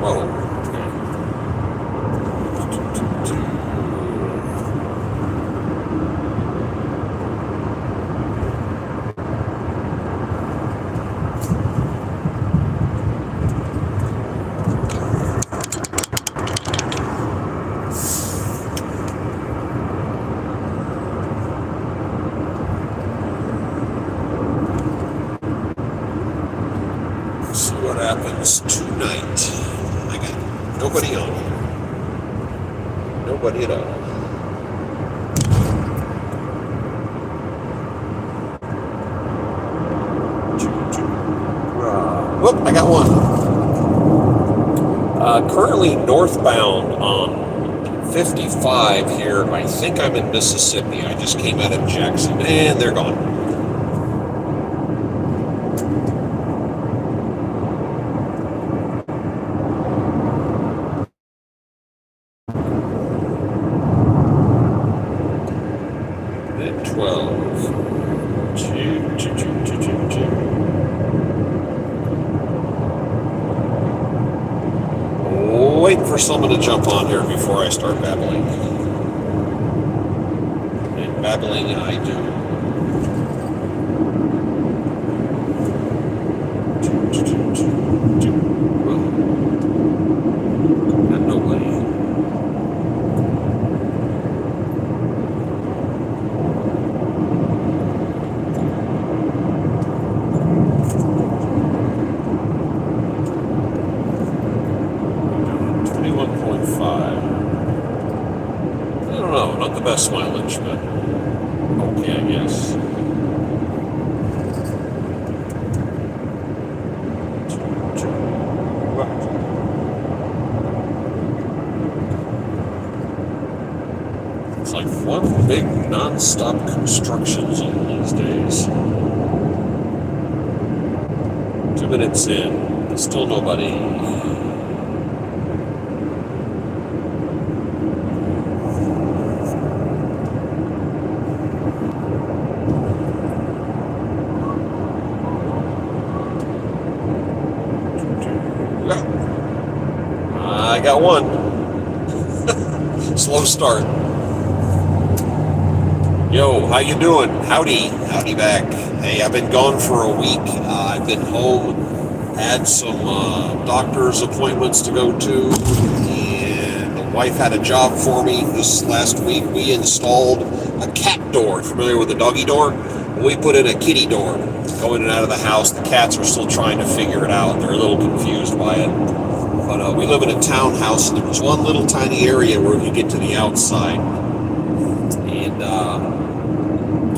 Whoa. See what happens tonight. I got nobody on. Nobody at all. Whoop, I got one. Currently northbound on 55 here. I think I'm in Mississippi. I just came out of Jackson, and they're gone. At 12. Waiting for someone to jump on here before I start babbling. And babbling I do. Got nobody. I don't know, not the best mileage, but okay, I guess. It's like one big non-stop construction zone these days. 2 minutes in, still nobody. I got one. Slow start. Yo, how you doing? Howdy back. Hey, I've been gone for a week. I've been home, had some doctor's appointments to go to, and the wife had a job for me this last week. We installed a cat door. Familiar with the doggy door? We put in a kitty door. Go in and out of the house. The cats are still trying to figure it out. They're a little confused by it. But we live in a townhouse, and there was one little tiny area where you get to the outside. And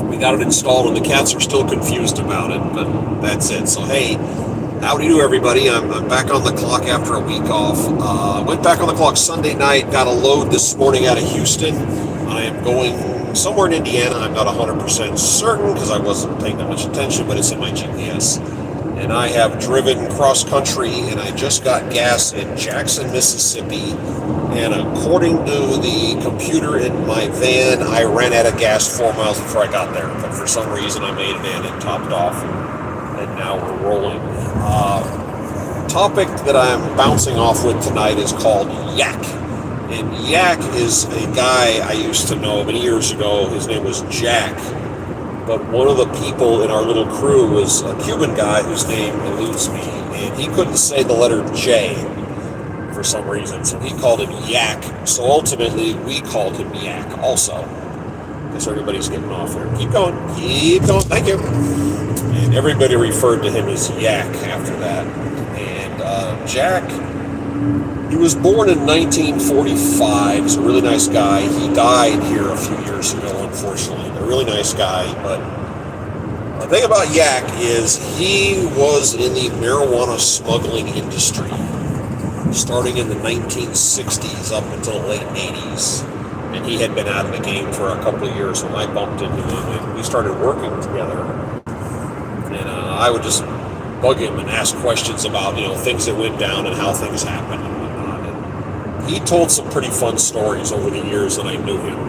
we got it installed, and the cats are still confused about it, but that's it. So, hey, howdy do everybody. I'm back on the clock after a week off. Went back on the clock Sunday night, got a load this morning out of Houston. I am going somewhere in Indiana. I'm not 100% certain because I wasn't paying that much attention, but it's in my GPS. And I have driven cross country, and I just got gas in Jackson, Mississippi. And according to the computer in my van, I ran out of gas 4 miles before I got there. But for some reason, I made it in and topped off, and now we're rolling. Topic that I'm bouncing off with tonight is called Yack. And Yack is a guy I used to know many years ago. His name was Jack. But one of the people in our little crew was a Cuban guy whose name eludes me, and he couldn't say the letter J for some reason, so he called him Yack. So ultimately, we called him Yack also. Guess everybody's getting off here. Keep going, thank you. And everybody referred to him as Yack after that. And Jack, he was born in 1945. He's a really nice guy. He died here a few years ago, unfortunately. A really nice guy, but the thing about Yack is he was in the marijuana smuggling industry, starting in the 1960s up until the late 80s. And he had been out of the game for a couple of years when I bumped into him, and we started working together. And I would just bug him and ask questions about, things that went down and how things happened and whatnot. And he told some pretty fun stories over the years that I knew him.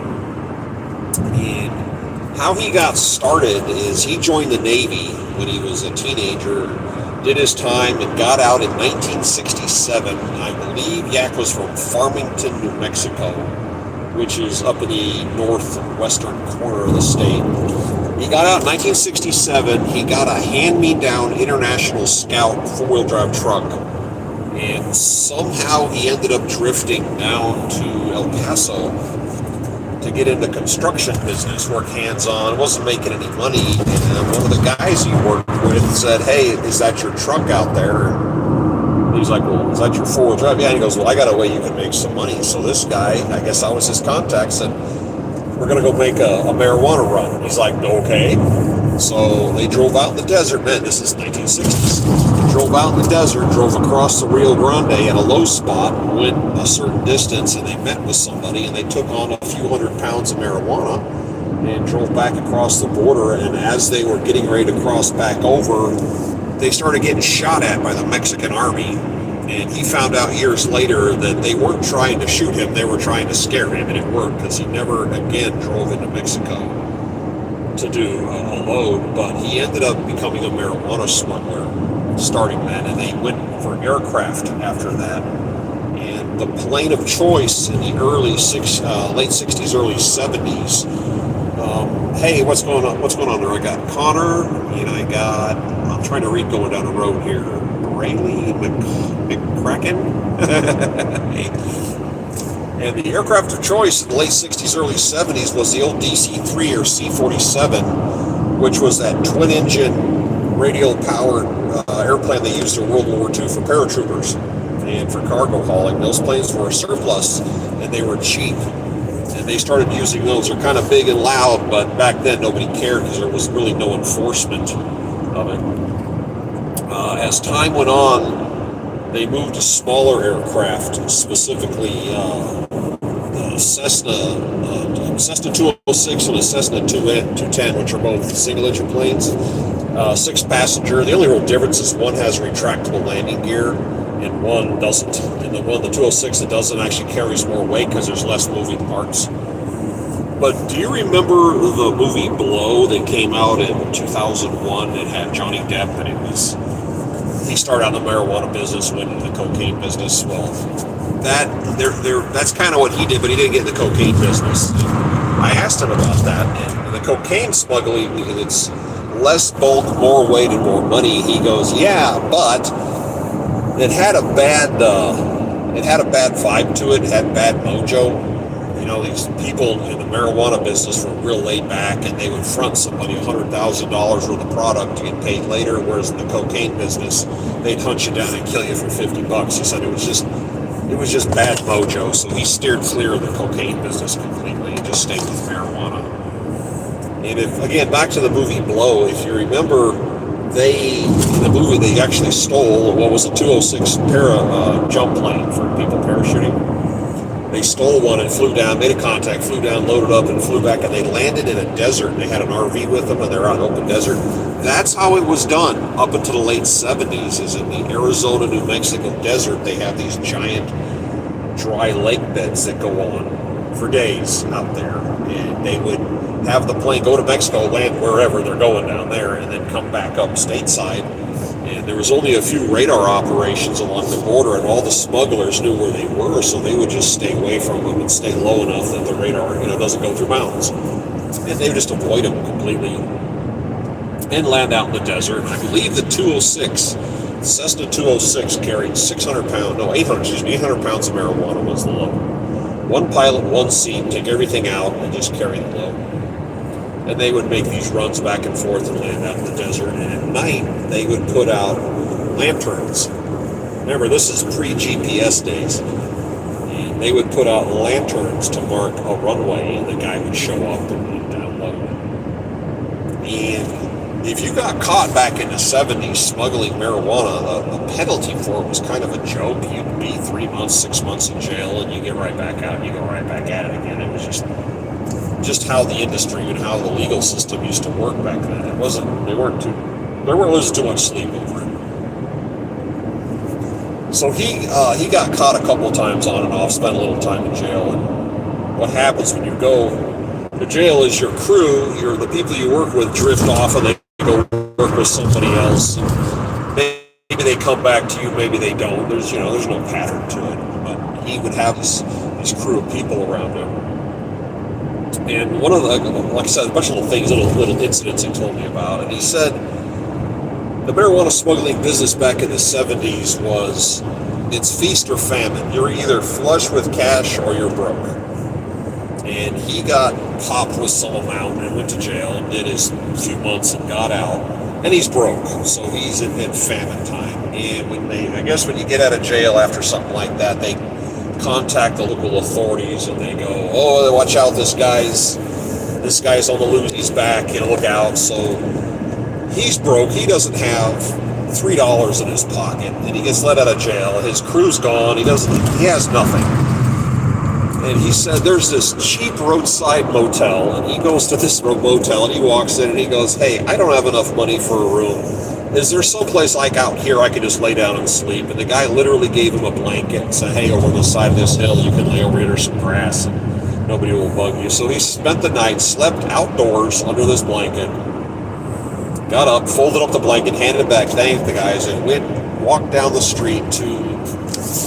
And how he got started is he joined the Navy when he was a teenager, did his time, and got out in 1967. I believe Yack was from Farmington, New Mexico, which is up in the northwestern corner of the state. He got out in 1967. He got a hand-me-down International Scout four-wheel drive truck, and somehow he ended up drifting down to El Paso to get into construction business, work hands-on, wasn't making any money, and one of the guys he worked with said, "Hey, is that your truck out there?" And he's like, "Well, is that your four-wheel drive?" Yeah, and he goes, "Well, I got a way you can make some money." So this guy, I guess I was his contact, said, "We're going to go make a marijuana run." And he's like, "Okay." So they drove out in the desert, man, this is 1960s. They drove out in the desert, drove across the Rio Grande at a low spot, went a certain distance, and they met with somebody, and they took on a few hundred pounds of marijuana and drove back across the border. And as they were getting ready to cross back over, they started getting shot at by the Mexican army. And he found out years later that they weren't trying to shoot him, they were trying to scare him, and it worked, because he never again drove into Mexico to do a load. But he ended up becoming a marijuana smuggler, starting that, and they went for aircraft after that. And the plane of choice in the late 60s, early 70s, hey, what's going on? What's going on there? I got Connor, and I'm trying to read going down the road here, Rayleigh McCracken. And the aircraft of choice in the late 60s, early 70s was the old DC-3 or C-47, which was that twin-engine radial-powered airplane they used in World War II for paratroopers and for cargo hauling. Those planes were surplus, and they were cheap. And they started using those. They're kind of big and loud, but back then nobody cared because there was really no enforcement of it. As time went on, they moved to smaller aircraft, specifically the Cessna 206 and the Cessna 210, which are both single-engine planes, 6-passenger. The only real difference is one has retractable landing gear and one doesn't. And the 206 that doesn't actually carries more weight because there's less moving parts. But do you remember the movie Blow that came out in 2001? It had Johnny Depp, and he started out in the marijuana business, went into the cocaine business. Well, that's kind of what he did, but he didn't get in the cocaine business. And I asked him about that, and the cocaine smuggling, because it's less bulk, more weight, and more money. He goes, "Yeah, but it had a bad vibe to it. It had bad mojo. You know, these people in the marijuana business were real laid back, and they would front somebody $100,000 worth of product to get paid later, whereas in the cocaine business, they'd hunt you down and kill you for $50. He said it was just bad mojo, so he steered clear of the cocaine business completely and just stayed with marijuana. And again, back to the movie Blow, if you remember, in the movie, they actually stole what was a 206 jump plane for people parachuting. They stole one and flew down, made a contact, flew down, loaded up, and flew back, and they landed in a desert. They had an RV with them, and they're out in open desert. That's how it was done up until the late 70s, is in the Arizona, New Mexico desert. They have these giant dry lake beds that go on for days out there, and they would have the plane go to Mexico, land wherever they're going down there, and then come back up stateside. And there was only a few radar operations along the border, and all the smugglers knew where they were, so they would just stay away from them and stay low enough that the radar, doesn't go through mountains. And they would just avoid them completely and land out in the desert. I believe the 206, Cessna 206, carried 800 pounds of marijuana was the load. One pilot, one seat, take everything out and just carry the load. And they would make these runs back and forth and land out in the desert. And at night, they would put out lanterns. Remember, this is pre-GPS days. And they would put out lanterns to mark a runway, and the guy would show up and download. And if you got caught back in the 70s smuggling marijuana, the penalty for it was kind of a joke. You'd be 3 months, 6 months in jail, and you get right back out, and you go right back at it again. It was just how the industry and how the legal system used to work back then. They weren't losing too much sleep over it. So he got caught a couple of times on and off, spent a little time in jail. And what happens when you go to jail is your crew, the people you work with, drift off and they go work with somebody else. And maybe they come back to you, maybe they don't. There's no pattern to it. But he would have this crew of people around him. And one of the, like I said, a bunch of little things, little incidents he told me about. And he said the marijuana smuggling business back in the 70s was, it's feast or famine. You're either flush with cash or you're broke. And he got popped with some amount and went to jail and did his few months and got out. And he's broke, so he's in famine time. And when you get out of jail after something like that, they contact the local authorities and they go, oh, watch out, this guy's on the loose, he's back, look out. So he's broke, he doesn't have $3 in his pocket, and he gets let out of jail. His crew's gone, he has nothing. And he said there's this cheap roadside motel, and he goes to this motel and he walks in and he goes, hey, I don't have enough money for a room. Is there someplace like out here I could just lay down and sleep? And the guy literally gave him a blanket and said, hey, over the side of this hill, you can lay over here, there's some grass and nobody will bug you. So he spent the night, slept outdoors under this blanket, got up, folded up the blanket, handed it back, thanked the guys, and walked down the street to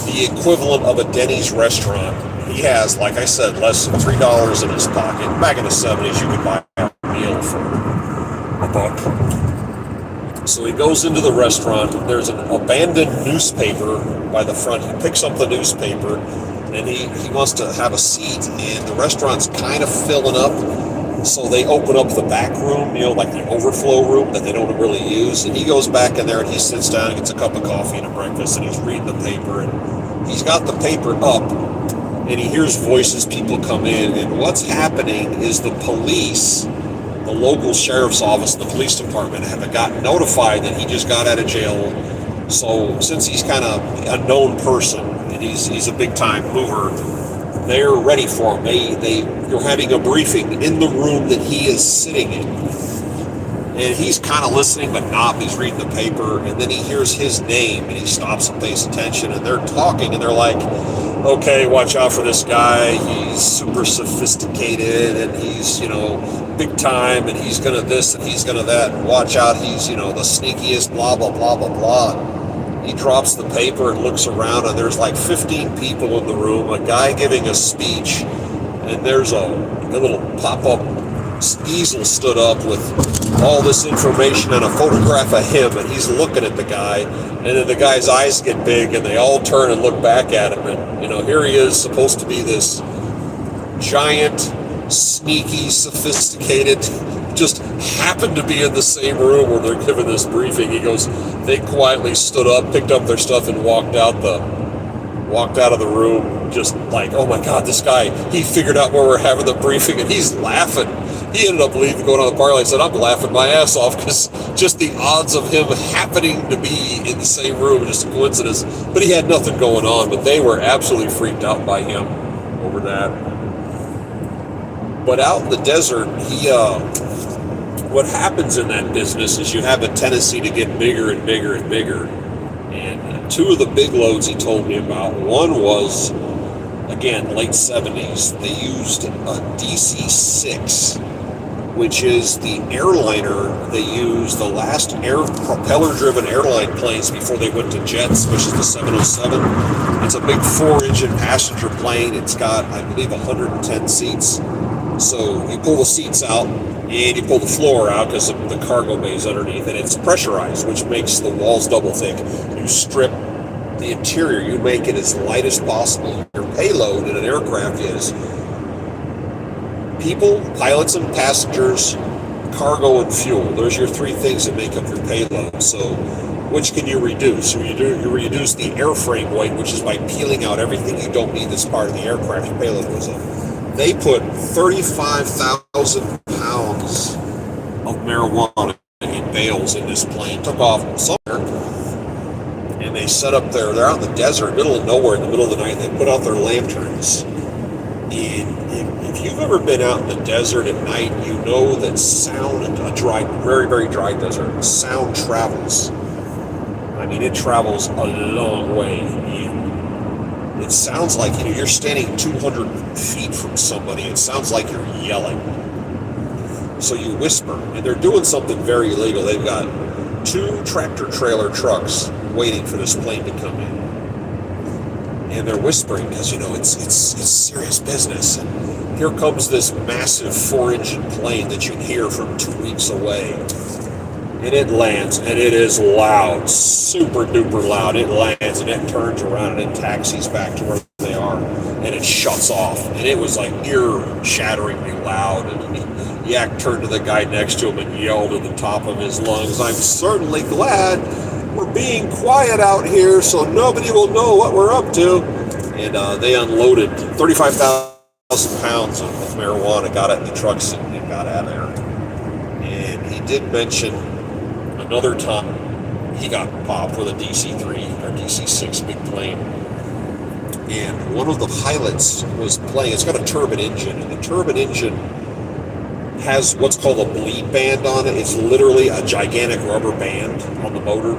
the equivalent of a Denny's restaurant. He has, like I said, less than $3 in his pocket. Back in the 70s, you could buy a meal for $1. So he goes into the restaurant. There's an abandoned newspaper by the front. He picks up the newspaper, and he wants to have a seat, and the restaurant's kind of filling up. So they open up the back room, like the overflow room that they don't really use. And he goes back in there, and he sits down and gets a cup of coffee and a breakfast, and he's reading the paper. And he's got the paper up, and he hears voices, people come in. And what's happening is the police, the local sheriff's office, the police department have gotten notified that he just got out of jail. So since he's kind of a known person and he's a big time mover, they're ready for him. They're having a briefing in the room that he is sitting in. And he's kind of listening, but not. He's reading the paper, and then he hears his name, and he stops and pays attention, and they're talking, and they're like, okay, watch out for this guy. He's super sophisticated, and he's, big time, and he's gonna this, and he's gonna that, and watch out, he's, the sneakiest, blah, blah, blah, blah, blah. He drops the paper and looks around, and there's like 15 people in the room, a guy giving a speech, and there's a little pop-up easel stood up with all this information and a photograph of him, and he's looking at the guy, and then the guy's eyes get big, and they all turn and look back at him, and here he is, supposed to be this giant, sneaky, sophisticated, just happened to be in the same room where they're giving this briefing. He goes, they quietly stood up, picked up their stuff, and walked out of the room, just like, oh my God, this guy, he figured out where we're having the briefing, and he's laughing. He ended up leaving, going on the party. I said, I'm laughing my ass off, because just the odds of him happening to be in the same room, just a coincidence. But he had nothing going on, but they were absolutely freaked out by him over that. But out in the desert, what happens in that business is you have a tendency to get bigger and bigger and bigger. And two of the big loads he told me about, one was, again, late 70s, they used a DC-6, which is the airliner they used, the last propeller-driven airline planes before they went to jets, which is the 707. It's a big 4-engine passenger plane. It's got, I believe, 110 seats. So you pull the seats out, and you pull the floor out because the cargo bay is underneath, and it's pressurized, which makes the walls double thick. You strip the interior, you make it as light as possible. Your payload in an aircraft is people, pilots and passengers, cargo and fuel. There's your three things that make up your payload. So which can you reduce? You reduce the airframe weight, which is by peeling out everything you don't need that's part of the aircraft. Your payload goes up. They put 35,000 pounds of marijuana in bales in this plane, took off somewhere, and they set up there. They're out in the desert, middle of nowhere, in the middle of the night. They put out their lanterns. And if you've ever been out in the desert at night, you know that sound, a dry, very, very dry desert, sound travels. I mean, it travels a long way. It sounds like, you're standing 200 feet from somebody. It sounds like you're yelling. So you whisper, and they're doing something very illegal. They've got 2 tractor-trailer trucks waiting for this plane to come in. And they're whispering because, it's serious business. And here comes this massive 4-engine plane that you can hear from 2 weeks away. And it lands, and it is loud, super duper loud. It lands, and it turns around, and it taxis back to where they are, and it shuts off. And it was like ear-shatteringly loud. And Yack turned to the guy next to him and yelled at the top of his lungs, "I'm certainly glad we're being quiet out here so nobody will know what we're up to." And they unloaded 35,000 pounds of marijuana, got it in the trucks, and got out of there. And he did mention another time he got popped with a DC-3 or DC-6 big plane. And one of the pilots was playing, it's got a turbine engine, and the turbine engine has what's called a bleed band on it. It's literally a gigantic rubber band on the motor.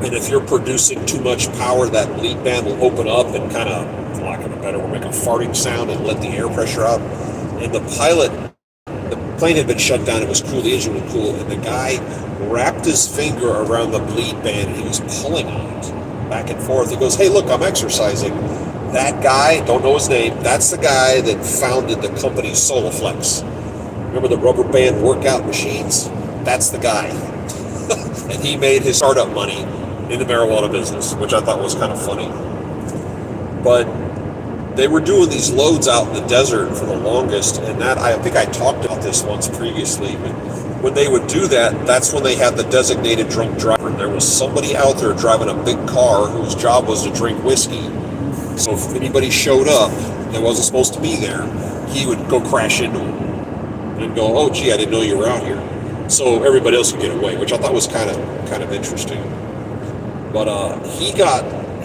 And if you're producing too much power, that bleed band will open up and kind of, for lack of a better word, make a farting sound and let the air pressure out. And the plane had been shut down, it was cool, the engine was cool, and the guy wrapped his finger around the bleed band and he was pulling on it back and forth. He goes, "Hey, look, I'm exercising." That guy, don't know his name, that's the guy that founded the company Solaflex. Remember the rubber band workout machines? That's the guy. And he made his startup money in the marijuana business, which I thought was kind of funny. But they were doing these loads out in the desert for the longest, and that, I think I talked about this once previously, but when they would do that, that's when they had the designated drunk driver. There was somebody out there driving a big car whose job was to drink whiskey. So if anybody showed up that wasn't supposed to be there, he would go crash into them and go, "Oh, gee, I didn't know you were out here." So everybody else could get away, which I thought was kind of interesting. But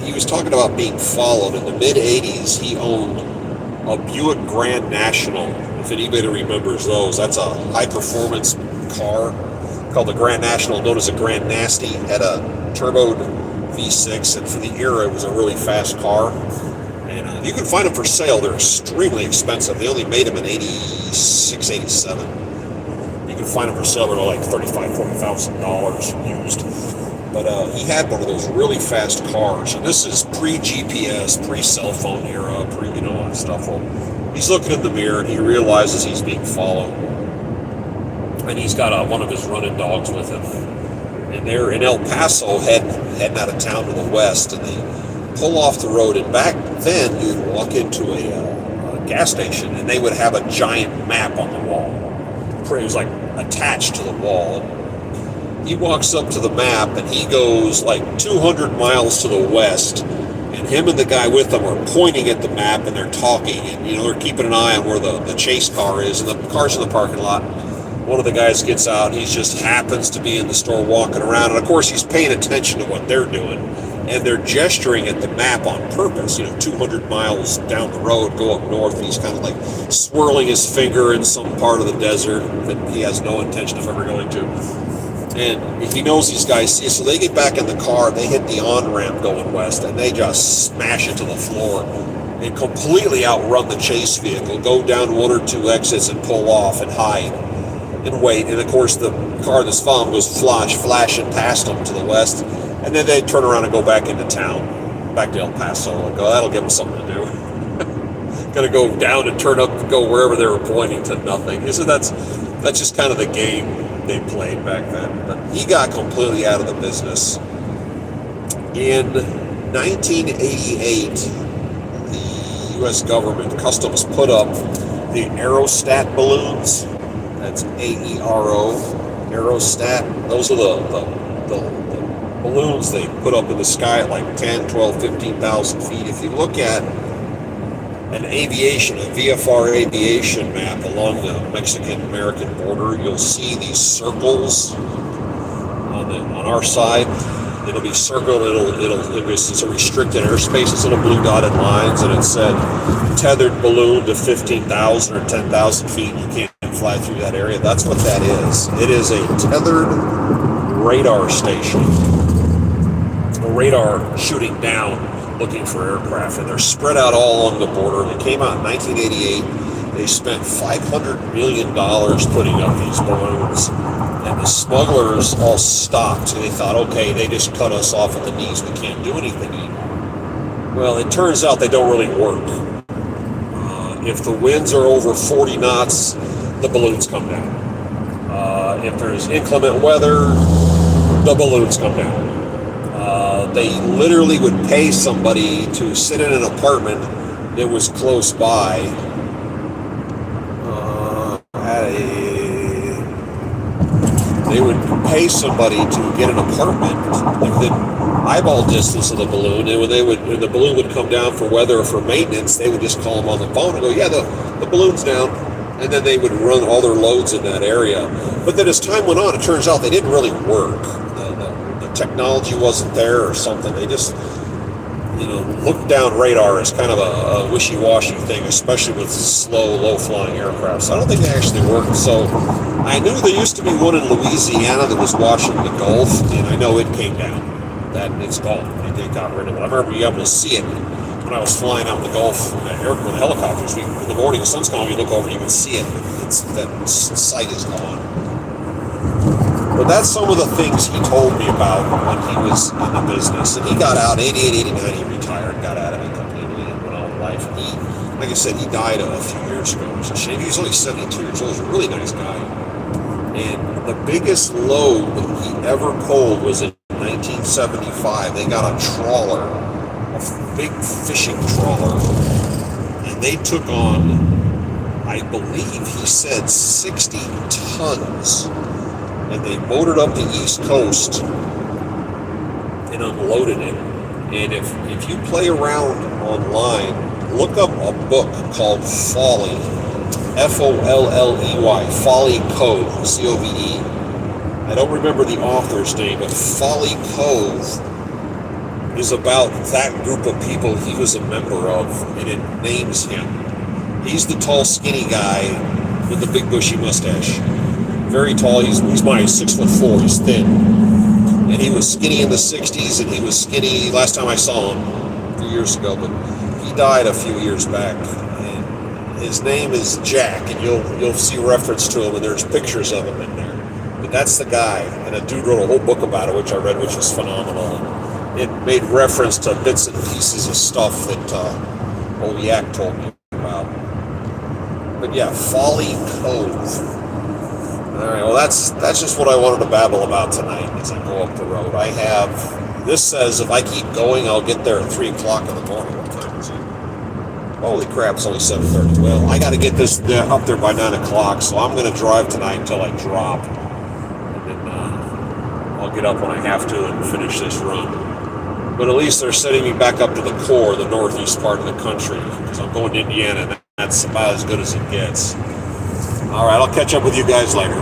he was talking about being followed. In the mid-'80s, he owned a Buick Grand National. If anybody remembers those, that's a high-performance car called the Grand National, known as a Grand Nasty. It had a turboed V6, and for the era, it was a really fast car. And you can find them for sale. They're extremely expensive. They only made them in 86, 87. You can find them for sale. They're like $35,000, $40,000 used. But he had one of those really fast cars, and this is pre-GPS, pre-cell phone era, all that stuff. Well, he's looking in the mirror, and he realizes he's being followed. And he's got one of his running dogs with him. And they're in El Paso, heading out of town to the west, and they pull off the road. And back then, you'd walk into a gas station, and they would have a giant map on the wall. It was like attached to the wall. He walks up to the map, and he goes like 200 miles to the west, and him and the guy with him are pointing at the map, and they're talking, and they're keeping an eye on where the chase car is, and the car's in the parking lot. One of the guys gets out, and he just happens to be in the store walking around, and of course he's paying attention to what they're doing, and they're gesturing at the map on purpose. 200 miles down the road, go up north, and he's kind of like swirling his finger in some part of the desert that he has no intention of ever going to. And he knows these guys see, so they get back in the car, they hit the on-ramp going west, and they just smash it to the floor and completely outrun the chase vehicle, go down one or two exits and pull off and hide and wait. And of course the car that's following goes flashing past them to the west, and then they turn around and go back into town, back to El Paso. Like, oh, that'll give them something to do. Gonna go down and turn up and go wherever they were pointing to nothing. So that's just kind of the game they played back then. But he got completely out of the business. In 1988, the U.S. government, Customs, put up the aerostat balloons. That's AERO, aerostat. Those are the balloons they put up in the sky at like 10, 12, 15,000 feet. If you look at a VFR aviation map along the Mexican-American border, you'll see these circles on our side. It'll be circled. It's a restricted airspace. It's little blue dotted lines, and it said tethered balloon to 15,000 or 10,000 feet. You can't fly through that area. That's what that is. It is a tethered radar station. A radar shooting down, looking for aircraft, and they're spread out all along the border. They came out in 1988. They spent $500 million putting up these balloons, and the smugglers all stopped. They thought, okay, they just cut us off at the knees. We can't do anything anymore. Well, it turns out they don't really work. If the winds are over 40 knots, the balloons come down. If there's inclement weather, the balloons come down. They literally would pay somebody to sit in an apartment that was close by. They would pay somebody to get an apartment within eyeball distance of the balloon, and when the balloon would come down for weather or for maintenance, they would just call them on the phone and go, yeah, the balloon's down, and then they would run all their loads in that area. But then as time went on, it turns out they didn't really work. The technology wasn't there or something. They just, look down radar is kind of a wishy-washy thing, especially with slow, low-flying aircraft. So I don't think they actually worked. So I knew there used to be one in Louisiana that was watching the Gulf, and I know it came down. That it's gone. They got rid of it. I remember being able to see it when I was flying out in the Gulf with the helicopters. In the morning, the sun's gone, you look over and you can see it. That sight is gone. But that's some of the things he told me about when he was in the business. And he got out, 88, 89, he retired, got out of it completely and went on with life. And he, like I said, he died a few years ago. It was a shame. He was only 72 years old. He was a really nice guy. And the biggest load he ever pulled was in 1975. They got a trawler, a big fishing trawler. And they took on, I believe he said, 60 tons. And they motored up the East Coast and unloaded it. And if you play around online, look up a book called Folly, Folley, Folly Cove, Cove. I don't remember the author's name, but Folly Cove is about that group of people he was a member of, and it names him. He's the tall, skinny guy with the big bushy mustache. Very tall. He's my 6'4". He's thin, and he was skinny in the '60s, and he was skinny last time I saw him a few years ago. But he died a few years back. And his name is Jack, and you'll see reference to him, and there's pictures of him in there. But that's the guy, and a dude wrote a whole book about it, which I read, which was phenomenal. And it made reference to bits and pieces of stuff that old Yack told me about. But yeah, Folly Cove. All right, well, that's just what I wanted to babble about tonight as I go up the road. This says if I keep going, I'll get there at 3 o'clock in the morning. What time is it? Holy crap, it's only 7:30. Well, I got to get this up there by 9 o'clock, so I'm going to drive tonight until I drop. And then I'll get up when I have to and finish this run. But at least they're sending me back up to the core, the northeast part of the country, because I'm going to Indiana, and that's about as good as it gets. All right, I'll catch up with you guys later.